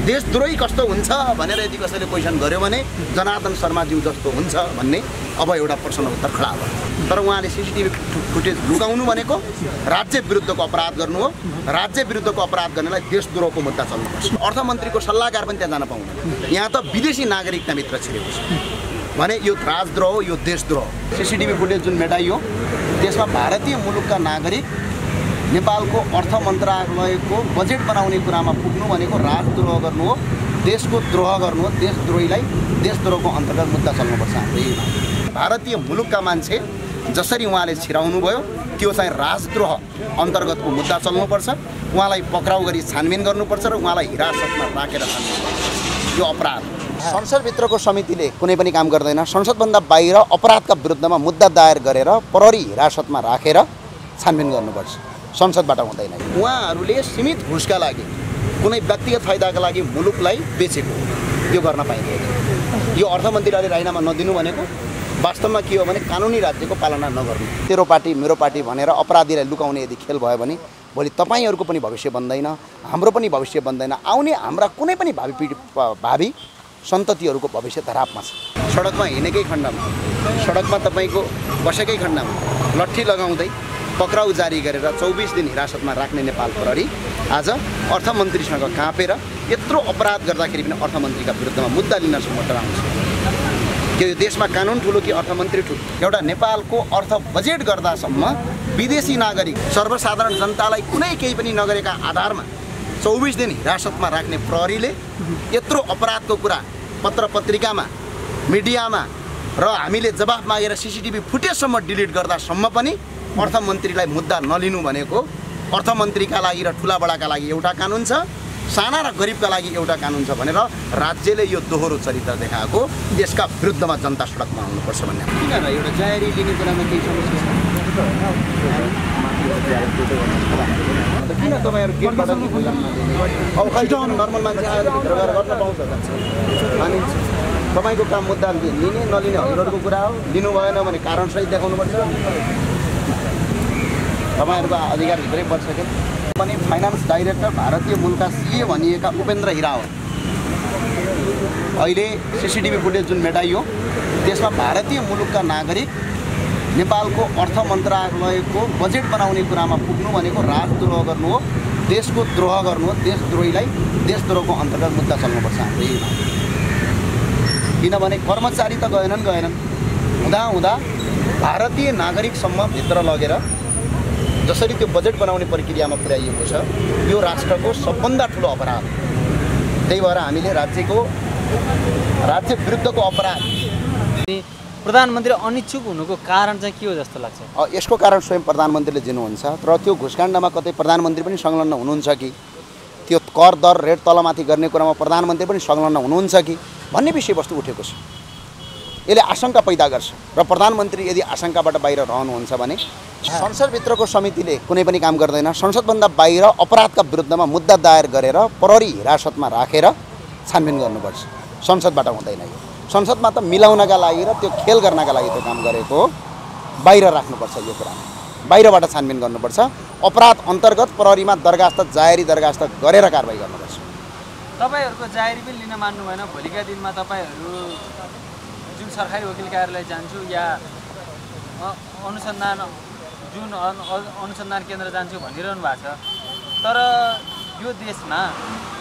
देशद्रोही कस्तो हुन्छ भनेर यदि कसैले क्वेसन गर्यो भने जनार्दन शर्माज्यू जस्तो हुन्छ भन्ने अब एउटा प्रश्न उत्तर खडा भयो। तर उहाँले सीसीटीभी फुटेज लुकाउनु भनेको राज्य विरुद्धको अपराध गर्नु हो। राज्य विरुद्धको अपराध गर्नेलाई देशद्रोहको मुद्दा चल्नुपर्छ। अर्थमन्त्रीको सल्लाहकार पनि त्यहाँ जान पाउँदैन। यहाँ त विदेशी नागरिकताभित्र छिरेको छ भने यो राजद्रोह हो, यो देशद्रोह। सीसीटीभी फुटेज जुन मेटाइयो त्यसमा भारतीय मुलुकका नागरिक नेपालको अर्थ मन्त्रालयको बजेट बनाउने कुरामा पुग्नु भनेको राजद्रोह गर्नु हो, देशको द्रोह गर्नु हो। देशद्रोहीलाई देशद्रोहको अन्तर्गत मुद्दा चल्नुपर्छ। हाम्रो भारतीय मुलुकका मान्छे जसरी उहाँले छिराउनु भयो त्यो चाहिँ राजद्रोह अन्तर्गतको मुद्दा चल्नुपर्छ। उहाँलाई पक्राउ गरी छानबिन गर्नुपर्छ र उहाँलाई हिरासतमा राखेर छानबिन गर्नुपर्छ। यो अपराध संसदभित्रको समितिले कुनै पनि काम गर्दैन। संसदभन्दा बाहिर अपराधका विरुद्धमा मुद्दा दायर गरेर प्रहरी हिरासतमा राखेर छानबिन गर्नुपर्छ। संसदबाट हुँदैन। उहाँहरूले सीमित घुसका लागि कुनै व्यक्तिगत फाइदाका लागि मुलुकलाई बेचेको यो गर्न पाइँदैन। यो अर्थमन्त्रीले राजीनामा नदिनु भनेको वास्तवमा के हो भने कानुनी राज्यको पालना नगर्नु। तेरो पार्टी मेरो पार्टी भनेर अपराधीलाई लुकाउने यदि खेल भयो भने भोलि तपाईँहरूको पनि भविष्य बन्दैन, हाम्रो पनि भविष्य बन्दैन। आउने हाम्रा कुनै पनि भावी सन्ततिहरूको भविष्य धरापमा छ। सडकमा हिँडेकै खण्डमा, सडकमा तपाईँको बसेकै खण्डमा लट्ठी लगाउँदै पक्राउ जारी गरेर 24 दिन हिरासतमा राख्ने नेपाल प्रहरी आज अर्थमन्त्रीसँग काँपेर यत्रो अपराध गर्दाखेरि पनि अर्थमन्त्रीका विरुद्धमा मुद्दा लिनसम्म डराउँछ। के यो देशमा कानुन ठुलो कि अर्थमन्त्री ठुलो? एउटा नेपालको अर्थ बजेट गर्दासम्म विदेशी नागरिक सर्वसाधारण जनतालाई कुनै केही पनि नगरेका आधारमा 24 दिन हिरासतमा राख्ने प्रहरीले यत्रो अपराधको कुरा पत्र पत्रिकामा, मिडियामा र हामीले जवाफ मागेर सीसीटीभी फुटेजसम्म डिलिट गर्दासम्म पनि अर्थमन्त्रीलाई मुद्दा नलिनु भनेको अर्थमन्त्रीका लागि र ठुला बडाका लागि एउटा कानुन छ, साना र गरिबका लागि एउटा कानुन छ भनेर राज्यले यो दोहोरो चरित्र देखाएको। यसका विरुद्धमा जनता सडकमा आउनुपर्छ भन्ने। किन र एउटा जाहेरी लिने कुरामा केही समस्या छ? किन तपाईँहरू गेटबाट अब खैटो नर्मल मान्छे आएर भित्र गएर गर्न पाउँछ त? मानिन्छ। तपाईँको काम मुद्दा लिने नलिने हजुरहरूको कुरा हो। लिनु भएन भने कारणसहित देखाउनुपर्छ। तपाईँहरूको अधिकार भित्रै पर्छ के पनि। फाइनान्स डाइरेक्टर भारतीय मूलका सीए भनिएका उपेन्द्र हिरा हो। अहिले सीसीटीभी फुटेज जुन मेटाइयो त्यसमा भारतीय मुलुकका नागरिक नेपालको अर्थ मन्त्रालयको बजेट बनाउने कुरामा पुग्नु भनेको राजद्रोह गर्नु हो, देशको द्रोह गर्नु हो। देशद्रोहीलाई देशद्रोहको अन्तर्गत मुद्दा चल्नुपर्छ। हाम्रो किनभने कर्मचारी त गएनन् हुँदा भारतीय नागरिकसम्म भित्र लगेर जसरी त्यो बजेट बनाउने प्रक्रियामा पुर्याइएको छ यो राष्ट्रको सबभन्दा ठुलो अपराध। त्यही भएर हामीले राज्य विरुद्धको अपराध। प्रधानमन्त्री अनिच्छुक हुनुको कारण चाहिँ के हो जस्तो लाग्छ? यसको कारण स्वयं प्रधानमन्त्रीले दिनुहुन्छ र त्यो घुसकाण्डमा कतै प्रधानमन्त्री पनि संलग्न हुनुहुन्छ कि, त्यो कर दर रेट तलमाथि गर्ने कुरामा प्रधानमन्त्री पनि संलग्न हुनुहुन्छ कि भन्ने विषयवस्तु उठेको छ। यसले आशंका पैदा गर्छ र प्रधानमन्त्री यदि आशंकाबाट बाहिर रहनुहुन्छ भने संसदभित्रको समितिले कुनै पनि काम गर्दैन। संसदभन्दा बाहिर अपराधका विरुद्धमा मुद्दा दायर गरेर प्रहरी हिरासतमा राखेर छानबिन गर्नुपर्छ। संसदबाट हुँदैन। यो संसदमा त मिलाउनका लागि र त्यो खेल गर्नका लागि त्यो काम गरेको, बाहिर राख्नुपर्छ। यो कुरा बाहिरबाट छानबिन गर्नुपर्छ। अपराध अन्तर्गत प्रहरीमा दरखास्त, जाहेरी दरखास्त गरेर कारबाही गर्नुपर्छ। तपाईँहरूको जाहेरी पनि लिन मान्नु भएन। भोलिका दिनमा तपाईँहरू जुन सरकारी वकिल कार्यालय जान्छु या अनुसन्धान केन्द्र जान्छु भनिरहनु भएको छ। तर यो देशमा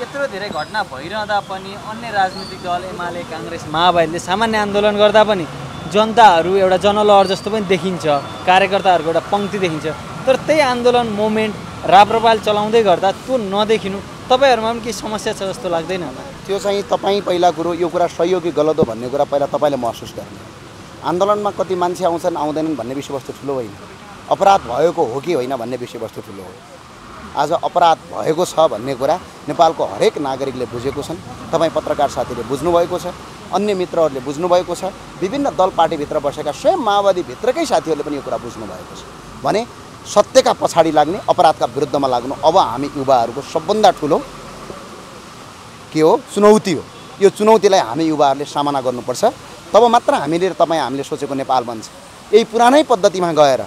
यत्रो धेरै घटना भइरहँदा पनि अन्य राजनीतिक दल एमाले, काङ्ग्रेस, माओवादीले सामान्य आन्दोलन गर्दा पनि जनताहरू एउटा जनलहर जस्तो पनि देखिन्छ, कार्यकर्ताहरूको एउटा पङ्क्ति देखिन्छ। तर त्यही आन्दोलन मोमेन्ट राप्रपाल चलाउँदै गर्दा त्यो नदेखिनु तपाईँहरूमा पनि केही समस्या छ जस्तो लाग्दैन होला? त्यो चाहिँ तपाईँ पहिला कुरो यो कुरा सही हो कि गलत हो भन्ने कुरा पहिला तपाईँले महसुस गर्ने। आन्दोलनमा कति मान्छे आउँछन् आउँदैनन् भन्ने विषयवस्तु ठुलो होइन, अपराध भएको हो कि होइन भन्ने विषयवस्तु ठुलो हो। आज अपराध भएको छ भन्ने कुरा नेपालको हरेक नागरिकले बुझेको छन्। तपाईँ पत्रकार साथीले बुझ्नुभएको छ, अन्य मित्रहरूले बुझ्नुभएको छ, विभिन्न दल पार्टीभित्र बसेका स्वयं माओवादीभित्रकै साथीहरूले पनि यो कुरा बुझ्नुभएको छ भने सत्यका पछाडि लाग्ने, अपराधका विरुद्धमा लाग्नु अब हामी युवाहरूको सबभन्दा ठुलो के हो? चुनौती हो। यो चुनौतीलाई हामी युवाहरूले सामना गर्नुपर्छ। तब मात्र हामीले सोचेको नेपाल बन्छ। यही पुरानै पद्धतिमा गएर,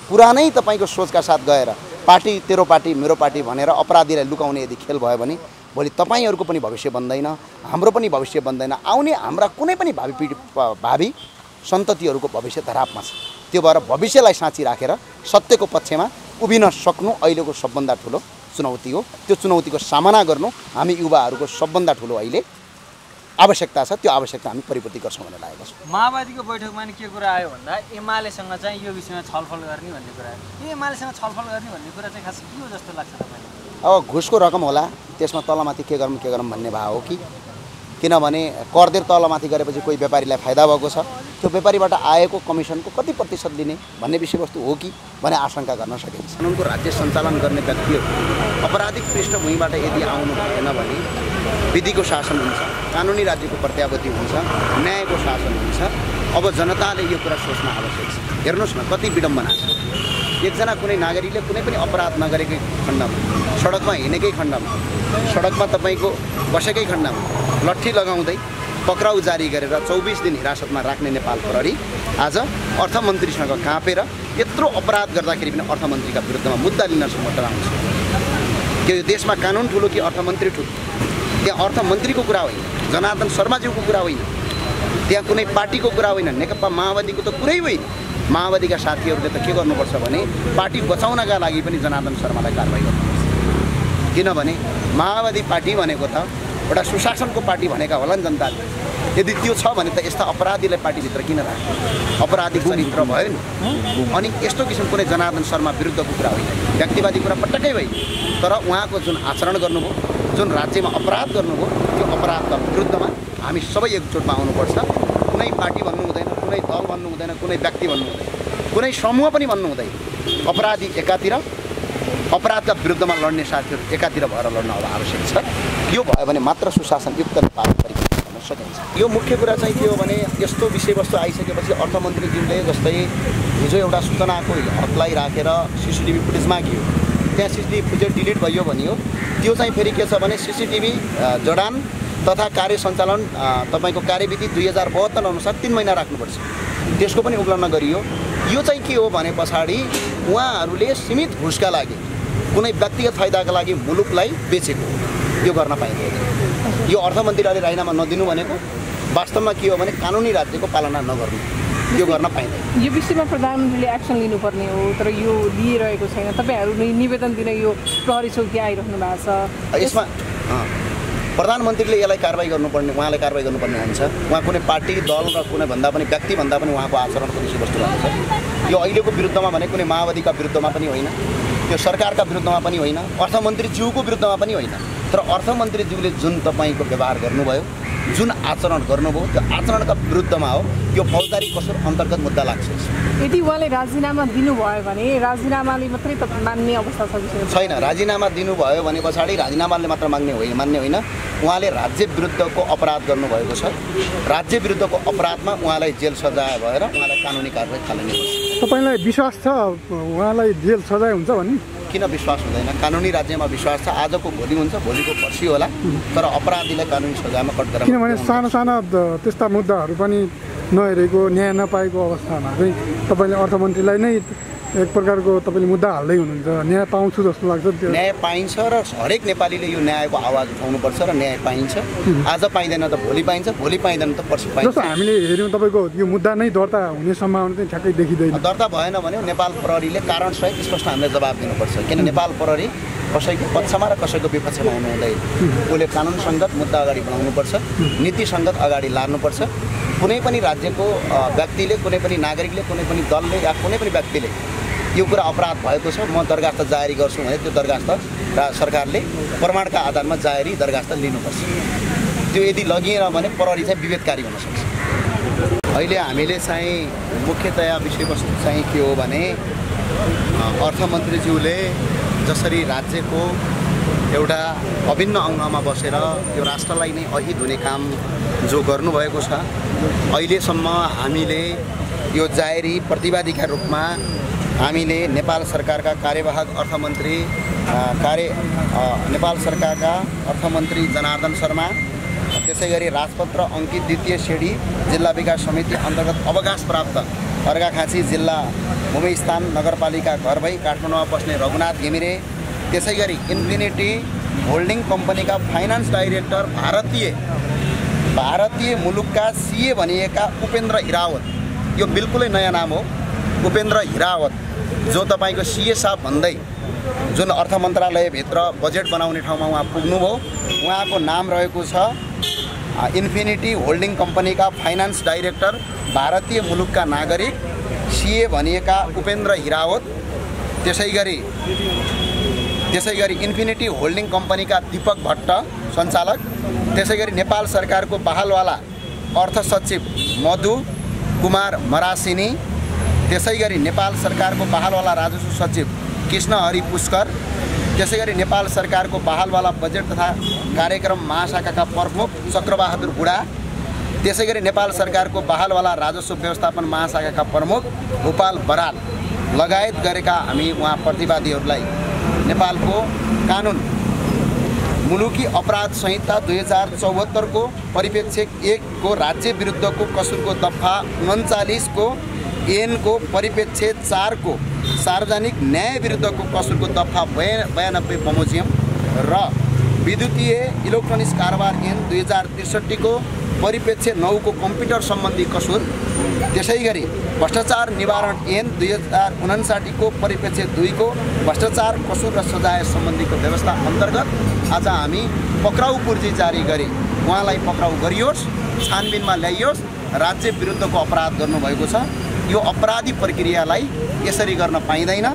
पुरानै तपाईँको सोचका साथ गएर पार्टी तेरो पार्टी मेरो पार्टी भनेर अपराधीलाई लुकाउने यदि खेल भयो भने भोलि तपाईँहरूको पनि भविष्य बन्दैन, हाम्रो पनि भविष्य बन्दैन, आउने हाम्रा कुनै पनि भावी सन्ततिहरूको भविष्य धरापमा छ। त्यो भएर भविष्यलाई साँची राखेर सत्यको पक्षमा उभिन सक्नु अहिलेको सबभन्दा ठुलो चुनौती हो। त्यो चुनौतीको सामना गर्नु हामी युवाहरूको सबभन्दा ठुलो अहिले आवश्यकता छ। त्यो आवश्यकता हामी परिपूर्ति गर्छौँ भनेर लागेको छ। माओवादीको बैठकमा नि के कुरा आयो भन्दा एमालेसँग चाहिँ यो विषयमा छलफल गर्ने भन्ने कुरा आयो। यो एमालेसँग छलफल गर्ने भन्ने कुरा चाहिँ खास के हो जस्तो लाग्छ तपाईँलाई? अब घुसको रकम होला, त्यसमा तलमाथि के गरौँ भन्ने भाव हो कि? किनभने करदेर तलमाथि गरेपछि कोही व्यापारीलाई फाइदा भएको छ, त्यो व्यापारीबाट आएको कमिसनको कति प्रतिशत लिने भन्ने विषयवस्तु हो कि भन्ने आशंका गर्न सकिन्छ। कानुनको राज्य सञ्चालन गर्ने व्यक्तिहरू अपराधिक पृष्ठभूमिबाट यदि आउनु भएन भने विधिको शासन हुन्छ, कानुनी राज्यको प्रत्याभूति हुन्छ, न्यायको शासन हुन्छ। अब जनताले यो कुरा सोच्न आवश्यक छ। हेर्नुहोस् न, कति विडम्बना छ। एकजना कुनै नागरिकले कुनै पनि अपराध नगरेकै खण्डमा, सडकमा हिँडेकै खण्डमा, सडकमा तपाईँको बसेकै खण्डमा लट्ठी लगाउँदै पक्राउ जारी गरेर 24 दिन हिरासतमा राख्ने नेपाल प्रहरी आज अर्थमन्त्रीसँग काँपेर यत्रो अपराध गर्दाखेरि पनि अर्थमन्त्रीका विरुद्धमा मुद्दा लिनसम्म डराउँछ। के यो देशमा कानुन ठुलो कि अर्थमन्त्री ठुलो? त्यहाँ अर्थमन्त्रीको कुरा होइन, जनार्दन शर्माज्यूको कुरा होइन, त्यहाँ कुनै पार्टीको कुरा होइन, नेकपा माओवादीको त कुरै होइन। माओवादीका साथीहरूले त के गर्नुपर्छ भने पार्टी बचाउनका लागि पनि जनार्दन शर्मालाई कारबाही गर्नुपर्छ। किनभने माओवादी पार्टी भनेको त एउटा सुशासनको पार्टी भनेका होला नि जनताले। यदि त्यो छ भने त यस्ता अपराधीलाई पार्टीभित्र किन राख्यो? अपराधी चरित्र भयो नि। अनि यस्तो किसिम कुनै जनार्दन शर्मा विरुद्धको कुरा होइन, व्यक्तिवादी कुरा पटक्कै होइन। तर उहाँको जुन आचरण गर्नुभयो, जुन राज्यमा अपराध गर्नुभयो, त्यो अपराधका विरुद्धमा हामी सबै एकजुटमा आउनुपर्छ। कुनै पार्टी भन्नु हुँदैन, कुनै दल भन्नु हुँदैन, कुनै व्यक्ति भन्नु हुँदैन, कुनै समूह पनि भन्नु हुँदैन। अपराधी एकातिर, अपराधका विरुद्धमा लड्ने साथीहरू एकातिर भएर लड्न अब आवश्यक छ। यो भयो भने मात्र सुशासनयुक्त नेपाल परिकल्पना गर्न सकिन्छ। यो मुख्य कुरा चाहिँ के हो भने यस्तो विषयवस्तु आइसकेपछि अर्थमन्त्रीज्यूले जस्तै हिजो एउटा सूचनाको हकलाई राखेर सिसिटिभी फुटेज मागियो, त्यहाँ सिसिटिभी फुटेज डिलिट भयो भनियो। त्यो चाहिँ फेरि के छ भने सिसिटिभी जडान तथा कार्य सञ्चालन तपाईँको कार्यविधि 2072 अनुसार 3 महिना राख्नुपर्छ, त्यसको पनि उल्लङ्घन गरियो। यो चाहिँ के हो भने पछाडि उहाँहरूले सीमित घुसका लागि, कुनै व्यक्तिगत फाइदाका लागि मुलुकलाई बेचेको, यो गर्न पाइँदैन। यो अर्थमन्त्रीले राजीनामा नदिनु भनेको वास्तवमा के हो भने कानुनी राज्यको पालना नगर्नु, यो गर्न पाइँदैन। यो विषयमा प्रधानमन्त्रीले एक्सन लिनुपर्ने हो, तर यो लिइरहेको छैन। तपाईँहरू निवेदन दिन यो प्रहरी चौकी आइरहनु भएको छ। यसमा प्रधानमन्त्रीले यसलाई कारबाही गर्नुपर्ने, उहाँले कारबाही गर्नुपर्ने हुन्छ। उहाँ कुनै पार्टी दल र कुनै भन्दा पनि व्यक्ति भन्दा पनि उहाँको आचरणको विषयवस्तु हुन्छ। यो अहिलेको विरुद्धमा भने कुनै माओवादीका विरुद्धमा पनि होइन, त्यो सरकारका विरुद्धमा पनि होइन, अर्थमन्त्रीज्यूको विरुद्धमा पनि होइन। तर अर्थमन्त्रीज्यूले जुन तपाईँको व्यवहार गर्नुभयो, जुन आचरण गर्नुभयो, त्यो आचरणका विरुद्धमा हो। यो फौजदारी कसुर अन्तर्गत मुद्दा लाग्छ। यदि उहाँले राजीनामा दिनुभयो भने राजीनामाले मात्रै त मान्ने अवस्था छैन। राजीनामा दिनुभयो भने पछाडि राजीनामाले मात्र मान्ने होइन। उहाँले राज्य विरुद्धको अपराध गर्नुभएको छ। राज्य विरुद्धको अपराधमा उहाँलाई जेल सजाय भएर उहाँलाई कानुनी कारबाही थाल्नुपर्छ। तपाईँलाई विश्वास छ उहाँलाई जेल सजाय हुन्छ भने? किन विश्वास हुँदैन? कानुनी राज्यमा विश्वास छ। आजको भोलि हुन्छ, भोलिको पर्सि होला, तर अपराधीलाई कानुनी सजायमा कटघरा। किनभने साना साना त्यस्ता मुद्दाहरू पनि नहेरेको, न्याय नपाएको अवस्थामा चाहिँ तपाईँले अर्थमन्त्रीलाई नै एक प्रकारको तपाईँले मुद्दा हाल्दै हुनुहुन्छ। न्याय पाउँछु जस्तो लाग्छ। त्यो न्याय पाइन्छ र हरेक नेपालीले यो न्यायको आवाज उठाउनुपर्छ र न्याय पाइन्छ। आज पाइँदैन त भोलि पाइन्छ, भोलि पाइँदैन त पर्सि पाइन्छ। जस्तो हामीले हेऱ्यौँ तपाईँको यो मुद्दा नै दर्ता हुने सम्भावना चाहिँ ठ्याक्कै देखिँदैन। दर्ता भएन भने नेपाल प्रहरीले कारणसहित स्पष्ट हामीले जवाब दिनुपर्छ। किन नेपाल प्रहरी कसैको पक्षमा र कसैको विपक्षमा हुनु हुँदैन। उसले कानुनसङ्गत मुद्दा अगाडि बढाउनुपर्छ, नीतिसङ्गत अगाडि लानुपर्छ। कुनै पनि राज्यको व्यक्तिले, कुनै पनि नागरिकले, कुनै पनि दलले या कुनै पनि व्यक्तिले यो कुरा अपराध भएको छ, म दरखास्त जारी गर्छु भने त्यो दरखास्त सरकारले प्रमाणका आधारमा जारी दरखास्त लिनुपर्छ। त्यो यदि लगिएन भने प्रहरी चाहिँ विवेककारी हुन सक्छ। अहिले हामीले चाहिँ मुख्यतया विषयवस्तु चाहिँ के हो भने अर्थमन्त्रीज्यूले जसरी राज्यको एउटा अभिन्न अङ्गमा बसेर यो राष्ट्रलाई नै अहित हुने काम जो गर्नुभएको छ, अहिलेसम्म हामीले यो जाहेरी प्रतिवादीका रूपमा हामीले नेपाल सरकारका कार्यवाहक अर्थमन्त्री नेपाल सरकारका अर्थमन्त्री जनार्दन शर्मा, त्यसै गरी राजपत्र अङ्कित द्वितीय श्रेणी जिल्ला विकास समिति अन्तर्गत अवकाश प्राप्त अर्घाखाँची जिल्ला भूमिस्थान नगरपालिका घर भई काठमाडौँमा बस्ने रघुनाथ घिमिरे, त्यसै गरी इन्फिनिटी होल्डिङ कम्पनीका फाइनान्स डाइरेक्टर भारतीय मुलुकका सीए भनिएका उपेन्द्र हिरावत, यो बिल्कुलै नयाँ नाम हो, उपेन्द्र हिरावत, जो तपाईँको सीए साहब भन्दै जुन अर्थ मन्त्रालयभित्र बजेट बनाउने ठाउँमा उहाँ पुग्नुभयो, उहाँको नाम रहेको छ इन्फिनिटी होल्डिङ कम्पनीका फाइनान्स डाइरेक्टर भारतीय मुलुकका नागरिक सीए भनिएका उपेन्द्र हिरावत। त्यसै गरी इन्फिनिटी होल्डिङ कम्पनीका दीपक भट्ट सञ्चालक, त्यसै गरी नेपाल सरकारको बहालवाला अर्थ सचिव मधु कुमार मरासिनी, त्यसै गरी नेपाल सरकारको बहालवाला राजस्व सचिव कृष्णहरि पुष्कर, त्यसै गरी नेपाल सरकारको बहालवाला बजेट तथा कार्यक्रम महाशाखाका प्रमुख चक्रबहादुर बुढा, त्यसै गरी नेपाल सरकारको बहालवाला राजस्व व्यवस्थापन महाशाखाका प्रमुख गोपाल बराल लगायत गरेका हामी उहाँ प्रतिवादीहरूलाई नेपालको कानुन मुलुकी अपराध संहिता 2074 को परिप्रेक्ष्य 1 को राज्य विरुद्धको कसुरको दफा 39 को एन को परिप्रेक्ष्य 4 को सार्वजनिक न्याय विरुद्धको कसुरको दफा 92 बमोजियम र विद्युतीय इलेक्ट्रोनिक्स कारोबार ऐन 2063 को परिप्रेक्ष्य 9 को कम्प्युटर सम्बन्धी कसुर, त्यसै गरी भ्रष्टाचार निवारण ऐन 2059 को परिप्रेक्ष्य 2 को भ्रष्टाचार कसुर र सजाय सम्बन्धीको व्यवस्था अन्तर्गत आज हामी पक्राउ पूर्जी जारी गरी उहाँलाई पक्राउ गरियोस्, छानबिनमा ल्याइयोस्, राज्य विरुद्धको अपराध गर्नुभएको छ। यो अपराधी प्रक्रियालाई यसरी गर्न पाइँदैन।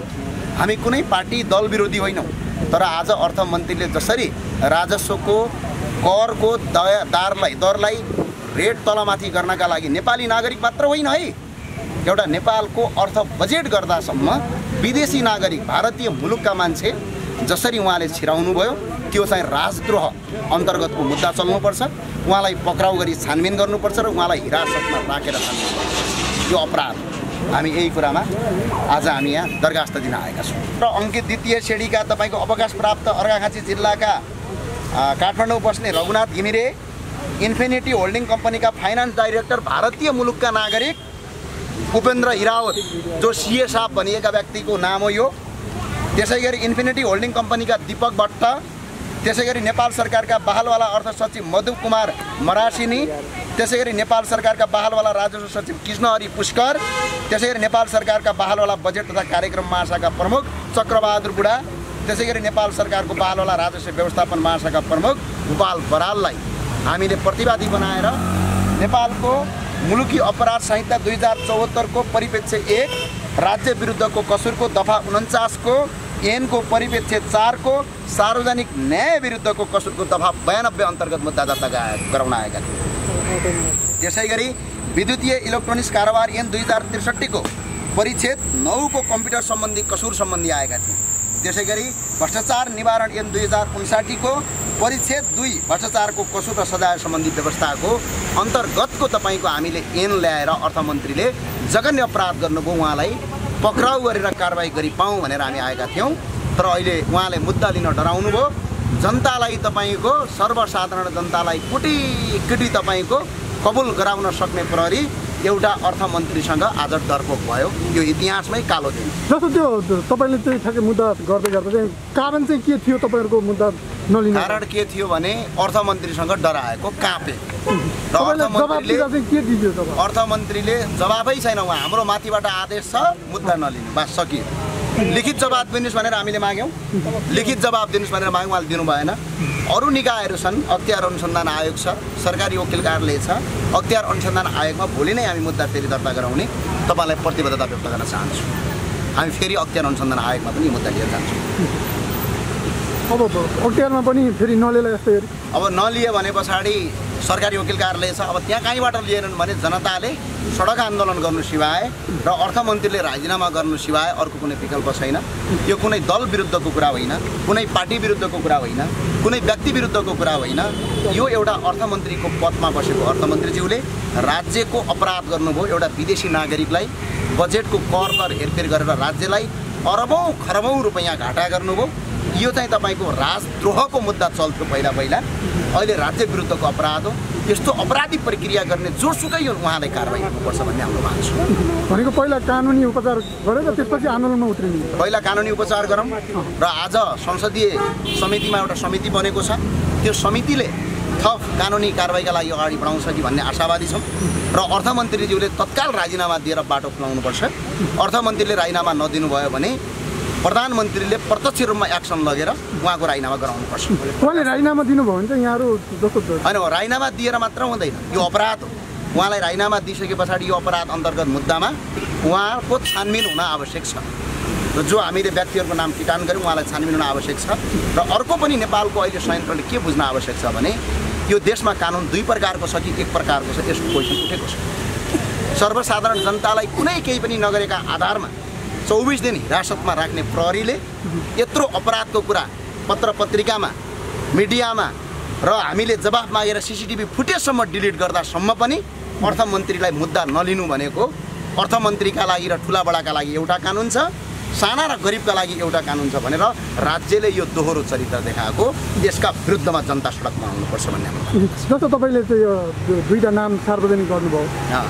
हामी कुनै पार्टी दल विरोधी होइनौँ, तर आज अर्थमन्त्रीले जसरी राजस्वको करको दरलाई रेट तलमाथि गर्नका लागि नेपाली नागरिक मात्र होइन है, एउटा नेपालको अर्थ बजेट गर्दासम्म विदेशी नागरिक भारतीय मुलुकका मान्छे जसरी उहाँले छिराउनु भयो, त्यो चाहिँ राजद्रोह अन्तर्गतको मुद्दा चल्नुपर्छ। उहाँलाई पक्राउ गरी छानबिन गर्नुपर्छ र उहाँलाई हिरासतमा राखेर छान्नुपर्छ। यो अपराध हामी यही कुरामा आज हामी यहाँ दरखास्त दिन आएका छौँ। र अङ्कित द्वितीय श्रेणीका तपाईँको अवकाश प्राप्त अर्घाखाँची जिल्लाका काठमाडौँ बस्ने रघुनाथ घिमिरे, इन्फिनिटी होल्डिङ कम्पनीका फाइनान्स डाइरेक्टर भारतीय मुलुकका नागरिक उपेन्द्र हिरावत, जो सीए साहब भनिएका व्यक्तिको नाम हो यो। त्यसै गरी इन्फिनिटी होल्डिङ कम्पनीका दीपक भट्ट, त्यसै गरी नेपाल सरकारका बहालवाला अर्थ सचिव मधु कुमार मरासिनी, त्यसै गरी नेपाल सरकारका बहालवाला राजस्व सचिव कृष्णहरि पुष्कर, त्यसै गरी नेपाल सरकारका बहालवाला बजेट तथा कार्यक्रम महाशाखा प्रमुख चक्रबहादुर बुढा, त्यसै गरी नेपाल सरकारको बहालवाला राजस्व व्यवस्थापन महाशाखा प्रमुख गोपाल बराललाई हामीले प्रतिवादी बनाएर नेपालको मुलुकी अपराध संहिता 2074 को परिप्रेक्ष्य 1 राज्य विरुद्धको कसुरको दफा 49 को एन को परिप्रेक्ष्य 4 को सार्वजनिक न्याय विरुद्धको कसुरको दफा 92 अन्तर्गत मुद्दा दर्ता गराउन आएका थिए। त्यसै गरी विद्युतीय इलेक्ट्रोनिक्स कारोबार ऐन 2063 को परिच्छेद 9 को कम्प्युटर सम्बन्धी कसुर सम्बन्धी आएका थिए। त्यसै गरी भ्रष्टाचार निवारण ऐन 2059 को परिच्छेद 2 भ्रष्टाचारको कसुर र सजाय सम्बन्धी व्यवस्थाको अन्तर्गतको तपाईँको हामीले ऐन ल्याएर अर्थमन्त्रीले जघन्य अपराध गर्नुभयो, उहाँलाई पक्राउ गरेर कारबाही गरी पाऊँ भनेर हामी आएका थियौँ। तर अहिले उहाँले मुद्दा लिन डराउनु भयो। जनतालाई तपाईँको सर्वसाधारण जनतालाई कुटी तपाईँको कबुल गराउन सक्ने प्रहरी एउटा अर्थमन्त्रीसँग आज डरपोक भयो। यो इतिहासमै कालो दिन। जस्तो त्यो तपाईँले चाहिँ ठ्याक्कै मुद्दा गर्दै चाहिँ कारण चाहिँ के थियो तपाईँहरूको मुद्दा नलिने? कारण के थियो भने अर्थमन्त्रीसँग डराएको, कापे र अर्थमन्त्रीले जवाबै छैन। उहाँ हाम्रो माथिबाट आदेश छ मुद्दा नलिनु, बस सकियो। लिखित जवाब दिनुहोस् भनेर हामीले माग्यौँ, लिखित जवाब दिनुहोस् भनेर माग्यौँ, उहाँले दिनु भएन। अरू निकायहरू छन्, अख्तियार अनुसन्धान आयोग छ, सरकारी वकिल कार्यालय छ, अख्तियार अनुसन्धान आयोगमा भोलि नै हामी मुद्दा फेरि दर्ता गराउने तपाईँलाई प्रतिबद्धता व्यक्त गर्न चाहन्छु। हामी फेरि अख्तियार अनुसन्धान आयोगमा पनि मुद्दा लिएर जान्छौँ। अब अख्तियारमा पनि फेरि नलिएला यस्तै गरी अब नलिए भने पछाडि सरकारी वकिल कार्यालय छ, अब त्यहाँ कहीँबाट लिएनन् भने जनताले सडक आन्दोलन गर्नु सिवाय र अर्थमन्त्रीले राजीनामा गर्नु सिवाय अर्को कुनै विकल्प छैन। यो कुनै दल विरुद्धको कुरा होइन, कुनै पार्टी विरुद्धको कुरा होइन, कुनै व्यक्ति विरुद्धको कुरा होइन। यो एउटा अर्थमन्त्रीको पदमा बसेको अर्थमन्त्रीज्यूले राज्यको अपराध गर्नुभयो। एउटा विदेशी नागरिकलाई बजेटको कर हेरफेर गरेर राज्यलाई अरबौँ खरबौँ रुपैयाँ घाटा गर्नुभयो। यो चाहिँ तपाईँको राजद्रोहको मुद्दा चल्थ्यो पहिला अहिले राज्य विरुद्धको अपराध हो। यस्तो अपराधी प्रक्रिया गर्ने जोसुकै उहाँलाई कारबाही गर्नुपर्छ भन्ने हाम्रो माग छ। भनेको पहिला कानुनी उपचार गरेर त्यसपछि आन्दोलनमा उत्रिनु। पहिला कानुनी उपचार गरौँ र आज संसदीय समितिमा एउटा समिति बनेको छ, त्यो समितिले थप कानुनी कारबाहीका लागि अगाडि बढाउँछ कि भन्ने आशावादी छौँ। र अर्थमन्त्रीज्यूले तत्काल राजीनामा दिएर बाटो खुलाउनुपर्छ। अर्थमन्त्रीले राजीनामा नदिनु भयो भने प्रधानमन्त्रीले प्रत्यक्ष रूपमा एक्सन लगेर उहाँको राजीनामा गराउनुपर्छ। उहाँले राजीनामा दिनुभयो भने चाहिँ यहाँहरू जस्तो होइन, राजीनामा दिएर मात्र हुँदैन, यो अपराध हो। उहाँलाई राजीनामा दिइसके पछाडि यो अपराध अन्तर्गत मुद्दामा उहाँको छानबिन हुन आवश्यक छ। र जो हामीले व्यक्तिहरूको नाम किटान गऱ्यौँ उहाँलाई छानबिन हुन आवश्यक छ। र अर्को पनि नेपालको अहिले संयन्त्रले के बुझ्न आवश्यक छ भने यो देशमा कानुन दुई प्रकारको छ कि एक प्रकारको छ, यसको क्वेसन उठेको छ। सर्वसाधारण जनतालाई कुनै केही पनि नगरेका आधारमा 24 दिन हिरासतमा राख्ने प्रहरीले यत्रो अपराधको कुरा पत्र पत्रिकामा मिडियामा र हामीले जवाफ मागेर CCTV फुटेजसम्म डिलिट गर्दासम्म पनि अर्थमन्त्रीलाई मुद्दा नलिनु भनेको अर्थमन्त्रीका लागि र ठुला बडाका लागि एउटा कानुन छ, साना र गरिबका लागि एउटा कानुन छ भनेर राज्यले यो दोहोरो चरित्र देखाएको, यसका विरुद्धमा जनता सडकमा आउनुपर्छ भन्ने हाम्रो। जस्तो तपाईँले चाहिँ यो दुईवटा नाम सार्वजनिक गर्नुभयो,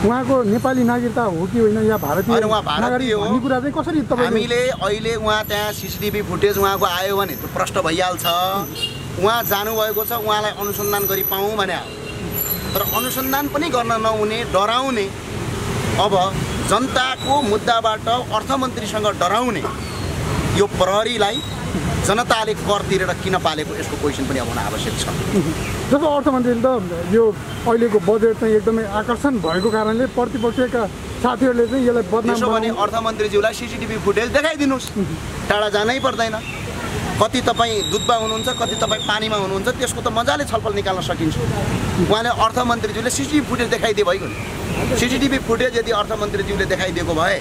उहाँको नेपाली नागरिकता हो कि होइन या भारतीय नागरिक भन्ने कुरा चाहिँ कसरी तपाईँ हामीले अहिले उहाँ त्यहाँ CCTV फुटेज उहाँको आयो भने त्यो प्रष्ट भइहाल्छ। उहाँ जानुभएको छ, उहाँलाई अनुसन्धान गरी पाऊँ भने तर अनुसन्धान पनि गर्न नहुने डराउने, अब जनताको मुद्दाबाट अर्थमन्त्रीसँग डराउने यो प्रहरीलाई जनताले कर तिरेर किन पालेको, यसको क्वेसन पनि अब हुन आवश्यक छ। जस्तो अर्थमन्त्रीले त यो अहिलेको बजेट चाहिँ एकदमै आकर्षण भएको कारणले प्रतिपक्षका साथीहरूले चाहिँ यसलाई बदनाम त्यसो भने अर्थमन्त्रीज्यूलाई CCTV फुटेज देखाइदिनुहोस्, टाढा जानै पर्दैन। कति तपाईँ दुधमा हुनुहुन्छ, कति तपाईँ पानीमा हुनुहुन्छ, त्यसको त मजाले छलफल निकाल्न सकिन्छ। उहाँले अर्थमन्त्रीज्यूले CCTV फुटेज देखाइदिए भइगयो नि। CCTV फुटेज यदि अर्थमन्त्रीज्यूले देखाइदिएको भए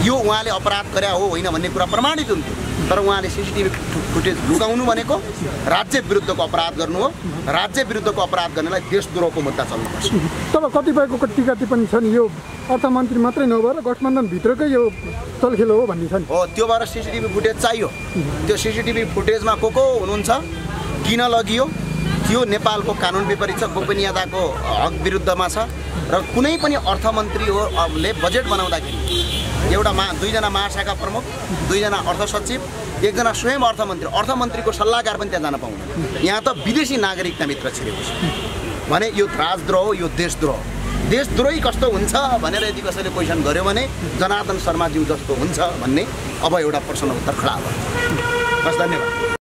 यो उहाँले अपराध गरे हो होइन भन्ने कुरा प्रमाणित हुन्थ्यो। तर उहाँले CCTV फुटेज लुकाउनु भनेको राज्य विरुद्धको अपराध गर्नु हो। राज्य विरुद्धको अपराध गर्नेलाई देशद्रोहको मुद्दा चल्नुपर्छ। तब कतिपयको टीका टिप्पणी छन् यो अर्थमन्त्री मात्रै नभएर गठबन्धनभित्रकै यो चलखेल हो भन्ने छन्। हो, त्यो भएर CCTV फुटेज चाहियो। त्यो CCTV फुटेजमा को हुनुहुन्छ, किन लगियो, त्यो नेपालको कानुन विपरीत छ, गोपनीयताको हक विरुद्धमा छ। र कुनै पनि अर्थमन्त्रीले बजेट बनाउँदाखेरि एउटा दुईजना महाशाखा प्रमुख, दुईजना अर्थ सचिव, एकजना स्वयं अर्थमन्त्रीको सल्लाहकार पनि त्यहाँ जान पाउँदैन। यहाँ त विदेशी नागरिकताभित्र छिरेको छ भने यो राजद्रोह, यो देशद्रोही कस्तो हुन्छ भनेर यदि कसैले क्वेसन गर्यो भने जनार्दन शर्माज्यू जस्तो हुन्छ भन्ने अब एउटा प्रश्न उत्तर खडा भयो। बस, धन्यवाद।